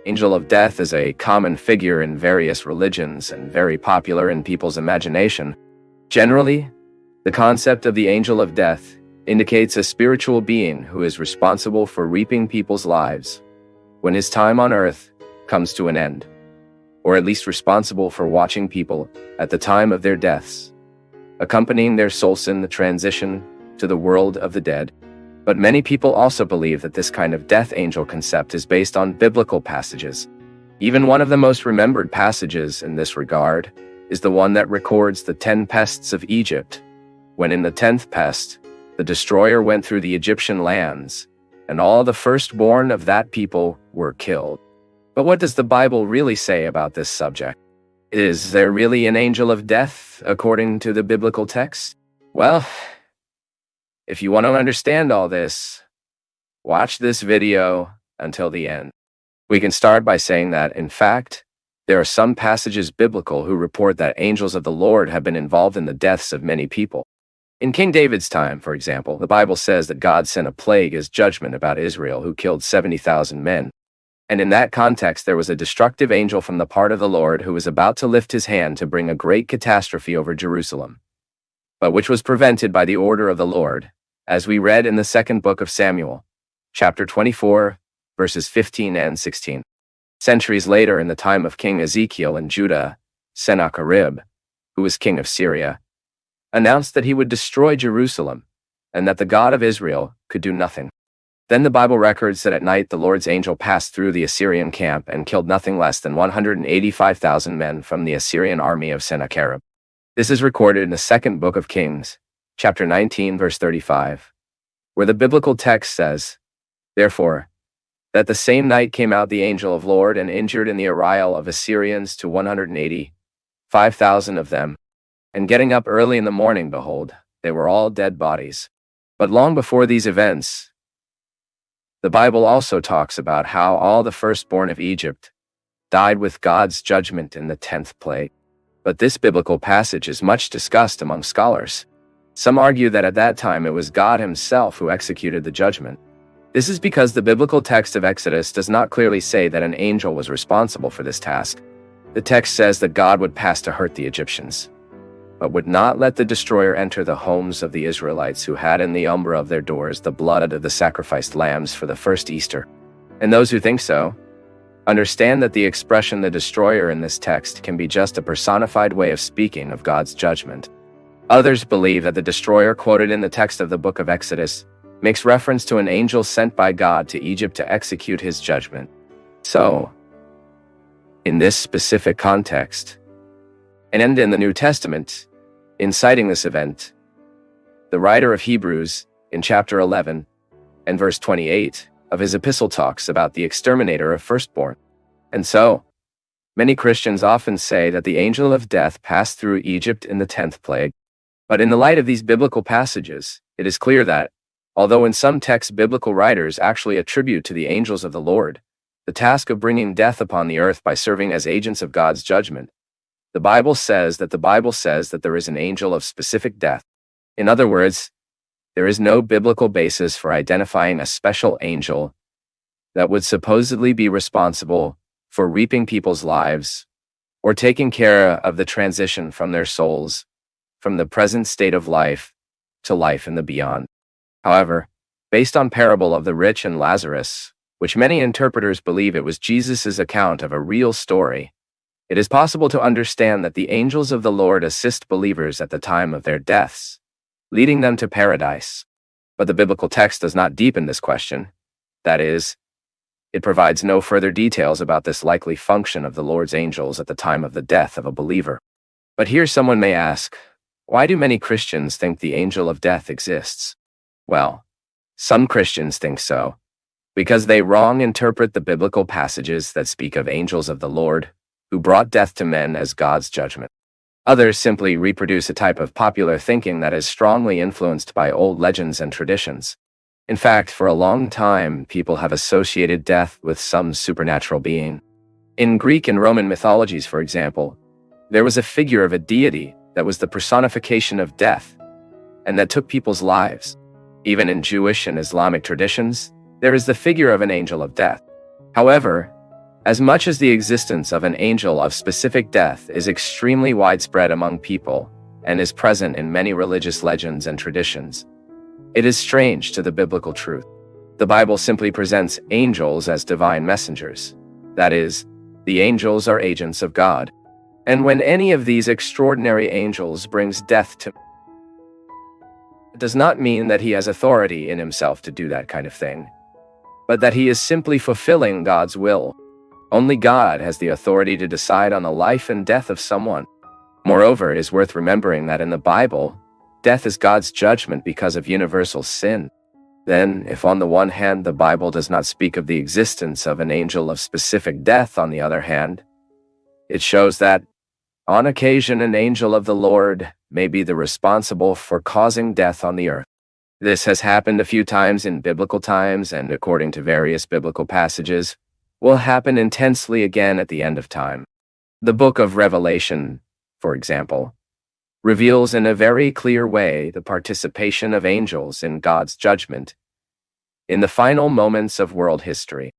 Angel of death is a common figure in various religions and very popular in people's imagination. Generally, the concept of the angel of death indicates a spiritual being who is responsible for reaping people's lives when his time on earth comes to an end, or at least responsible for watching people at the time of their deaths, accompanying their souls in the transition to the world of the dead. But many people also believe that this kind of death angel concept is based on biblical passages. Even one of the most remembered passages in this regard is the one that records the 10 pests of Egypt, when in the 10th pest, the destroyer went through the Egyptian lands, and all the firstborn of that people were killed. But what does the Bible really say about this subject? Is there really an angel of death according to the biblical text? Well, if you want to understand all this, watch this video until the end. We can start by saying that, in fact, there are some passages biblical who report that angels of the Lord have been involved in the deaths of many people. In King David's time, for example, the Bible says that God sent a plague as judgment about Israel who killed 70,000 men. And in that context, there was a destructive angel from the part of the Lord who was about to lift his hand to bring a great catastrophe over Jerusalem, but which was prevented by the order of the Lord, as we read in the second book of Samuel, chapter 24, verses 15 and 16. Centuries later, in the time of King Ezekiel in Judah, Sennacherib, who was king of Syria, announced that he would destroy Jerusalem and that the God of Israel could do nothing. Then the Bible records that at night the Lord's angel passed through the Assyrian camp and killed nothing less than 185,000 men from the Assyrian army of Sennacherib. This is recorded in the second book of Kings, chapter 19, verse 35, where the biblical text says, "Therefore, that the same night came out the angel of Lord and injured in the arrival of Assyrians to 185,000 of them. And getting up early in the morning, behold, they were all dead bodies." But long before these events, the Bible also talks about how all the firstborn of Egypt died with God's judgment in the 10th plague. But this biblical passage is much discussed among scholars. Some argue that at that time it was God himself who executed the judgment. This is because the biblical text of Exodus does not clearly say that an angel was responsible for this task. The text says that God would pass to hurt the Egyptians, but would not let the destroyer enter the homes of the Israelites who had in the umbra of their doors the blood of the sacrificed lambs for the first Easter. And those who think so understand that the expression "the destroyer" in this text can be just a personified way of speaking of God's judgment. Others believe that the destroyer quoted in the text of the book of Exodus makes reference to an angel sent by God to Egypt to execute his judgment. So, in this specific context, and in the New Testament, in citing this event, the writer of Hebrews, in chapter 11 and verse 28 of his epistle, talks about the exterminator of firstborn. And so, many Christians often say that the angel of death passed through Egypt in the 10th plague. But in the light of these biblical passages, it is clear that, although in some texts biblical writers actually attribute to the angels of the Lord the task of bringing death upon the earth by serving as agents of God's judgment, the Bible says that there is an angel of specific death. In other words, there is no biblical basis for identifying a special angel that would supposedly be responsible for reaping people's lives or taking care of the transition from their souls from the present state of life to life in the beyond. However, based on parable of the rich and Lazarus, which many interpreters believe it was Jesus' account of a real story, it is possible to understand that the angels of the Lord assist believers at the time of their deaths, leading them to paradise. But the biblical text does not deepen this question. That is, it provides no further details about this likely function of the Lord's angels at the time of the death of a believer. But here someone may ask, why do many Christians think the angel of death exists? Well, some Christians think so because they wrong interpret the biblical passages that speak of angels of the Lord who brought death to men as God's judgment. Others simply reproduce a type of popular thinking that is strongly influenced by old legends and traditions. In fact, for a long time, people have associated death with some supernatural being. In Greek and Roman mythologies, for example, there was a figure of a deity that was the personification of death and that took people's lives. Even in Jewish and Islamic traditions, there is the figure of an angel of death. However, As much as the existence of an angel of specific death is extremely widespread among people and is present in many religious legends and traditions, it is strange to the biblical truth. The Bible simply presents angels as divine messengers. That is, the angels are agents of God. And when any of these extraordinary angels brings death to, it does not mean that he has authority in himself to do that kind of thing, but that he is simply fulfilling God's will. Only God has the authority to decide on the life and death of someone. Moreover, it is worth remembering that in the Bible, death is God's judgment because of universal sin. Then, if on the one hand the Bible does not speak of the existence of an angel of specific death, on the other hand, it shows that, on occasion, an angel of the Lord may be the responsible for causing death on the earth. This has happened a few times in biblical times, and according to various biblical passages, will happen intensely again at the end of time. The book of Revelation, for example, reveals in a very clear way the participation of angels in God's judgment in the final moments of world history.